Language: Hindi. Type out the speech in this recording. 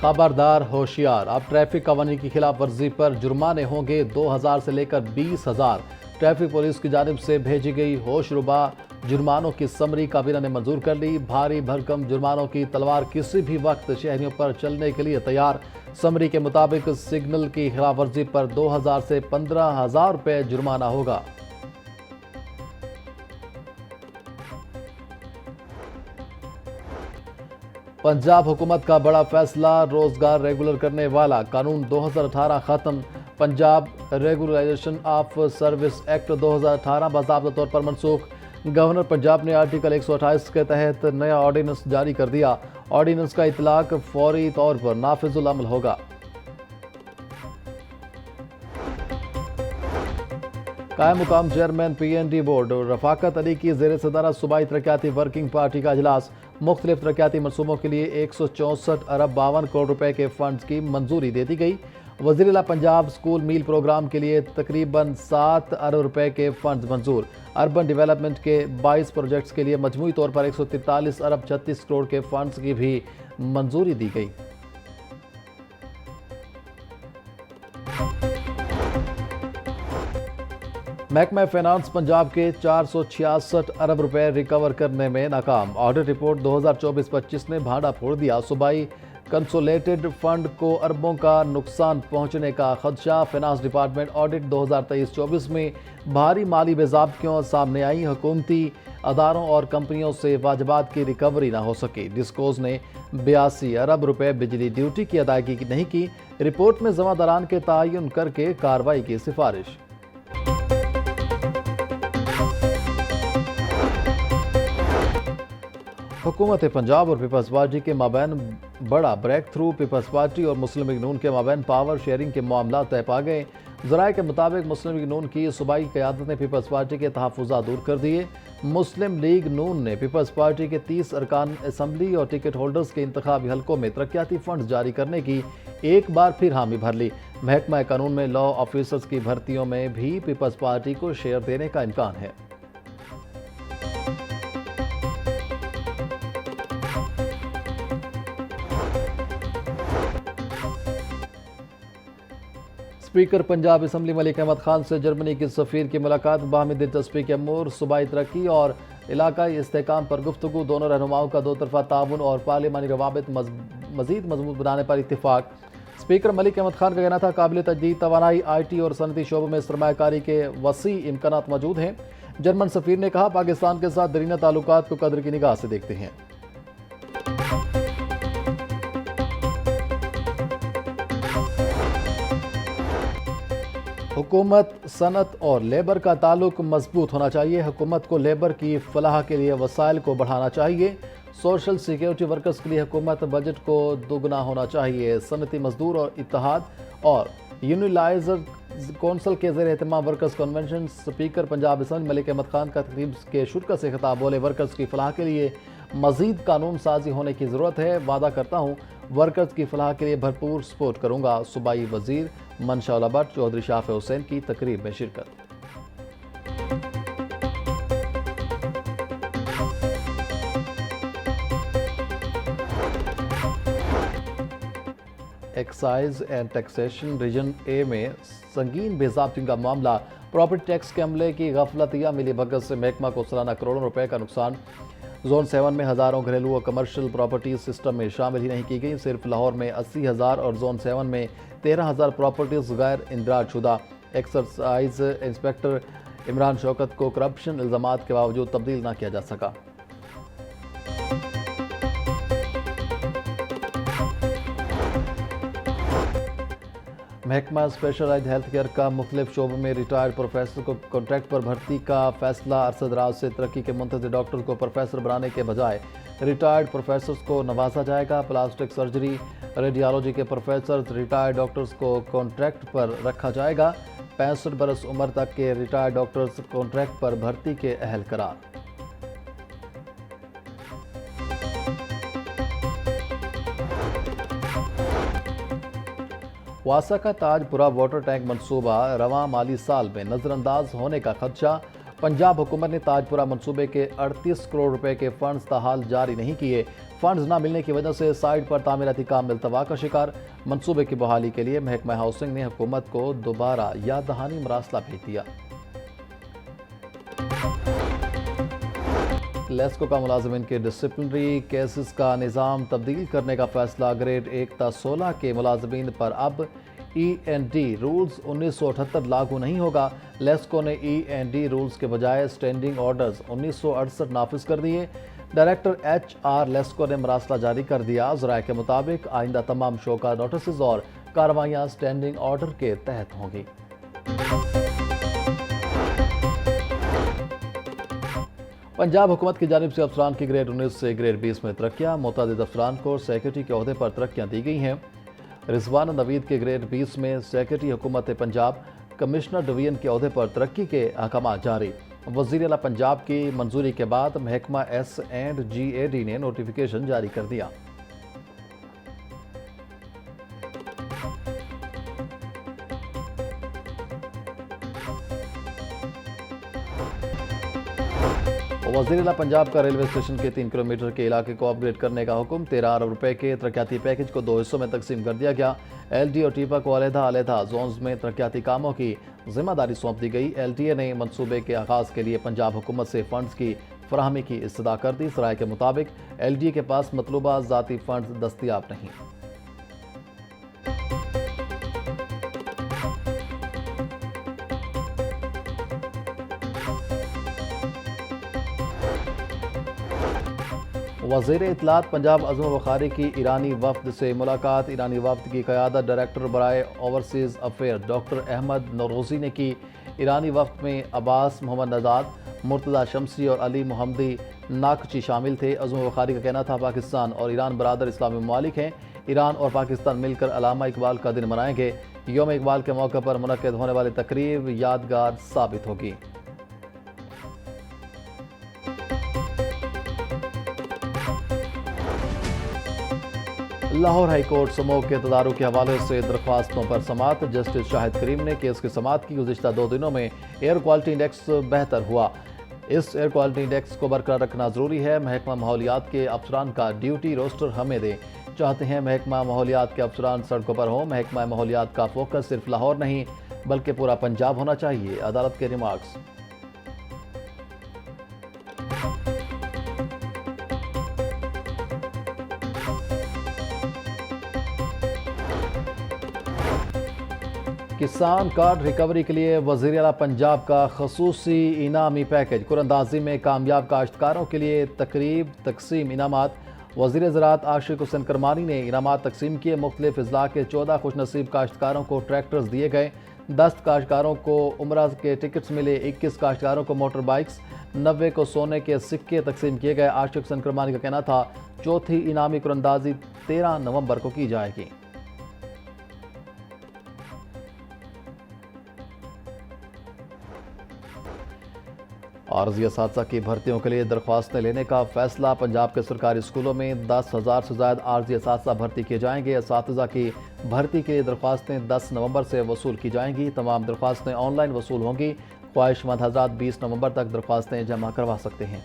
खबरदार होशियार, अब ट्रैफिक कानून की खिलाफ वर्जी पर जुर्माने होंगे 2000 से लेकर 20,000। ट्रैफिक पुलिस की जानिब से भेजी गई होशरुबा जुर्मानों की समरी काबीना ने मंजूर कर ली। भारी भरकम जुर्मानों की तलवार किसी भी वक्त शहरियों पर चलने के लिए तैयार। समरी के मुताबिक सिग्नल की खिलाफ वर्जी पर 2000 से 15,000 रुपये जुर्माना होगा। पंजाब हुकूमत का बड़ा फैसला, रोजगार रेगुलर करने वाला कानून 2018 खत्म। Punjab regularisation of service act 2018 बाज़ाब्ता तौर पर मनसूख। गवर्नर पंजाब ने आर्टिकल 128 के तहत नया ऑर्डिनेंस जारी कर दिया। ऑर्डिनेंस का इतलाक फौरी तौर पर नाफिजुल अमल होगा। कायम मुकाम chairman PND board Rafaqat Ali की जेर सदारत सूबाई तरक्याती वर्किंग पार्टी का इजलास। मुख्तलिफ तरक्याती मनसूबों के लिए 164 अरब 52 करोड़ रुपए के फंड्स की मंजूरी दे दी गई। वज़ीर-ए-आला पंजाब स्कूल मील प्रोग्राम के लिए तकरीबन 7 अरब रुपए के फंड्स मंजूर। अर्बन डेवलपमेंट के 22 प्रोजेक्ट्स के लिए मजमूई तौर पर 143 अरब 36 करोड़ के फंड्स की भी मंजूरी दी गई। महकमा फाइनेंस पंजाब के 466 अरब रुपए रिकवर करने में नाकाम। ऑडिट रिपोर्ट 2024-25 ने भांडा फोड़ दिया। सूबाई कंसोलेटेड फंड को अरबों का नुकसान पहुंचने का खदशा। फाइनेंस डिपार्टमेंट ऑडिट 2023-24 में भारी माली बेज़ाब्तियों सामने आई। हुकूमती अदारों और कंपनियों से वाजबात की रिकवरी ना हो सकी। डिस्कोज ने 82 अरब रुपए बिजली ड्यूटी की अदायगी नहीं की। रिपोर्ट में जमादारान के तयन करके कार्रवाई की सिफारिश। हुकूमत पंजाब और पीपल्स पार्टी के माबैन बड़ा ब्रेक थ्रू। पीपल्स पार्टी और मुस्लिम लीग नून के माबैन पावर शेयरिंग के मामला तय पा गए। ज़राए के मुताबिक मुस्लिम लीग नून की सूबाई क़यादत ने पीपल्स पार्टी के तहफ़्फ़ुज़ात दूर कर दिए। मुस्लिम लीग नून ने पीपल्स पार्टी के 30 अरकान असम्बली और टिकट होल्डर्स के इंतखाबी हलकों में तरक्याती फंड जारी करने की एक बार फिर हामी भर ली। महकमा कानून में लॉ ऑफिसर्स की भर्तियों में भी पीपल्स पार्टी को शेयर देने का इम्कान है। स्पीकर पंजाब असम्बली मलिक अहमद खान से जर्मनी के सफ़ीर की मुलाकात। बाहमी दिलचस्पी के अमूर, सूबाई तरक्की और इलाकाई इस्तेहकाम पर गुफ्तगू। दोनों रहनुमाओं का 2 तरफ़ा ताउन और पार्लिमानी रवाबित मज़ीद मजबूत बनाने पर इत्तिफाक। स्पीकर मलिक अहमद खान का कहना था काबिल तजदीद तवानाई, IT और सनती शोबों में सरमायाकारी के वसी इम्कानात मौजूद हैं। जर्मन सफ़ीर ने कहा पाकिस्तान के साथ दरीना ताल्लुकात को कदर की निगाह से देखते हैं। हुकूमत, सनत और लेबर का ताल्लुक मजबूत होना चाहिए। हुकूमत को लेबर की फलाह के लिए वसाइल को बढ़ाना चाहिए। सोशल सिक्योरिटी वर्कर्स के लिए हुकूमत बजट को दोगुना होना चाहिए। सनती मजदूर और इत्तेहाद और यूनिलाइजर कौंसल के ज़ेर एहतमाम workers convention. Speaker Punjab assembly Malik Ahmad Khan का तकरीब के शुरा से खिताब। बोले वर्कर्स की फलाह के लिए मजीद कानून साजी होने की ज़रूरत है। वादा करता हूँ वर्कर्स की फलाह के लिए भरपूर सपोर्ट करूँगा। सूबाई वजीर मनशा भट्ट चौधरी शाफ हुसैन की तकरीब में शिरकत। एक्साइज एंड टैक्सेशन रीजन ए में संगीन बेज़ाब्ती का मामला। प्रॉपर्टी टैक्स के अमले की गफलत या मिली भगत से महकमा को सालाना करोड़ों रुपए का नुकसान। जोन 7 में हज़ारों घरेलू और कमर्शियल प्रॉपर्टीज सिस्टम में शामिल ही नहीं की गई। सिर्फ लाहौर में 80,000 और जोन 7 में 13,000 प्रॉपर्टीज गैर इंदराज शुदा। एक्साइज इंस्पेक्टर इमरान शौकत को करप्शन इल्ज़ामात के बावजूद तब्दील न किया जा सका। महकमा स्पेशलाइज्ड हेल्थ केयर का मुख्तलिफ शोबों में रिटायर्ड प्रोफेसर को कॉन्ट्रैक्ट पर भर्ती का फैसला। अरसद राज से तरक्की के मुंतज़िर डॉक्टर्स को प्रोफेसर बनाने के बजाय रिटायर्ड प्रोफेसर्स को नवाजा जाएगा। प्लास्टिक सर्जरी, रेडियोलॉजी के प्रोफेसर रिटायर्ड डॉक्टर्स को कॉन्ट्रैक्ट पर रखा जाएगा। 65 बरस उम्र तक के रिटायर्ड डॉक्टर्स कॉन्ट्रैक्ट पर भर्ती के अहल करार। वासा का ताजपुरा वाटर टैंक मंसूबा रवां माली साल में नजरअंदाज होने का खदशा। पंजाब हुकूमत ने ताजपुरा मंसूबे के 38 करोड़ रुपए के फंड्स ताहाल जारी नहीं किए। फंड्स न मिलने की वजह से साइट पर तामीराती काम इल्तवा का शिकार। मंसूबे की बहाली के लिए महकमा हाउसिंग ने हुकूमत को दोबारा याद दहानी मरासला भेज दिया। लेस्को का मुलाजिमिन के डिसिप्लिनरी केसेस का निज़ाम तब्दील करने का फैसला। ग्रेड 1 ta 16 के मुलाजिमिन पर अब END रूल्स 1978 लागू नहीं होगा। लेस्को ने END रूल्स के बजाय स्टैंडिंग ऑर्डर्स 1968 नाफिज कर दिए। डायरेक्टर HR लेस्को ने मरासला जारी कर दिया। ज़राए के मुताबिक आइंदा तमाम शो का नोटिस और कार्रवाइयाँ स्टैंडिंग ऑर्डर के तहत होंगी। पंजाब हुकूमत की जानिब से अफसरान की ग्रेड 19 से ग्रेड 20 में तरक्कियाँ। मुतअद्दिद अफसरान को सेक्रेटरी के अहदे पर तरक्कियाँ दी गई हैं। रिजवान नवीद के ग्रेड 20 में सेक्रेटरी हुकूमत पंजाब कमिश्नर डिवीजन के अहदे पर तरक्की के अहकाम जारी। वज़ीर आला पंजाब की मंजूरी के बाद महकमा S&GAD ने नोटिफिकेशन जारी कर दिया। वज़ीर आला पंजाब का रेलवे स्टेशन के 3 किलोमीटर के इलाके को अपग्रेड करने का हुक्म। 13 अरब रुपए के तरक्याती पैकेज को 2 हिस्सों में तकसीम कर दिया गया। LD और टीपा को अलहदा जोन्स में तरक्याती कामों की जिम्मेदारी सौंप दी गई। LTA ने मंसूबे के आगाज के लिए पंजाब हुकूमत से फंड्स की फराहमी की इस्तदा कर दी। सराय के मुताबिक LDA के पास मतलूबा ज़ाती फंड्स दस्तियाब नहीं। वज़ीर इत्तलात पंजाब अज़म बुखारी की ईरानी वफ़द से मुलाकात। ईरानी वफ़द की क़यादत डायरेक्टर बराए overseas affair doctor Ahmad Nowrozi ने की। ईरानी वफ़द में अब्बास मोहम्मद नज़ाद, मुर्तज़ा शमसी और अली मोहम्मदी नाकची शामिल थे। अज़म बुखारी का कहना था पाकिस्तान और ईरान बरादर इस्लामी ममालिक हैं। ईरान और पाकिस्तान मिलकर अल्लामा इकबाल का दिन मनाएंगे। यौम इकबाल के मौके पर मुनक़्क़िद होने वाली तकरीब यादगार साबित होगी। लाहौर हाई कोर्ट समूह के तदारुक के हवाले से दरख्वास्तों पर समाअत। जस्टिस शाहिद करीम ने केस की समाअत की। गुज़िश्ता 2 दिनों में एयर क्वालिटी इंडेक्स बेहतर हुआ। इस एयर क्वालिटी इंडेक्स को बरकरार रखना ज़रूरी है। महकमा माहौलियात के अफसरान का ड्यूटी रोस्टर हमें दें। चाहते हैं महकमा माहौलियात के अफसरान सड़कों पर हों। महकमा माहौलियात का फोकस सिर्फ लाहौर नहीं बल्कि पूरा पंजाब होना चाहिए। अदालत के रिमार्क्स। किसान कार्ड रिकवरी के लिए वज़ीर आला पंजाब का खसूसी इनामी पैकेज। कुरंदाजी में कामयाब काश्तकारों के लिए तकरीब तकसीम इनामात। वज़ीर ज़राअत आशिक हुसैन करमानी ने इनामात तकसीम किए। मुख्तलिफ अजला के 14 खुशनसीब काश्तकारों को ट्रैक्टर्स दिए गए। 10 काश्तकारों को उम्रा के टिकट्स मिले। 21 काश्तकारों को मोटर बाइक्स, 90 को सोने के सिक्के तकसीम किए गए। आशिक हुसैन करमानी का कहना था चौथी इनामी कुरंदाजी 13 नवंबर को की जाएगी। आर्जी असातिज़ा की भर्तियों के लिए दरख्वास्तें लेने का फैसला। पंजाब के सरकारी स्कूलों में 10,000 से ज़ायद आर्जी असातिज़ा भर्ती किए जाएंगे। असातिज़ा की भर्ती के लिए दरख्वास्तें 10 नवंबर से वसूल की जाएंगी। तमाम दरख्वास्तें ऑनलाइन वसूल होंगी। ख्वाहिशमंद हज़रात 20 नवंबर तक दरख्वास्तें जमा करवा सकते हैं।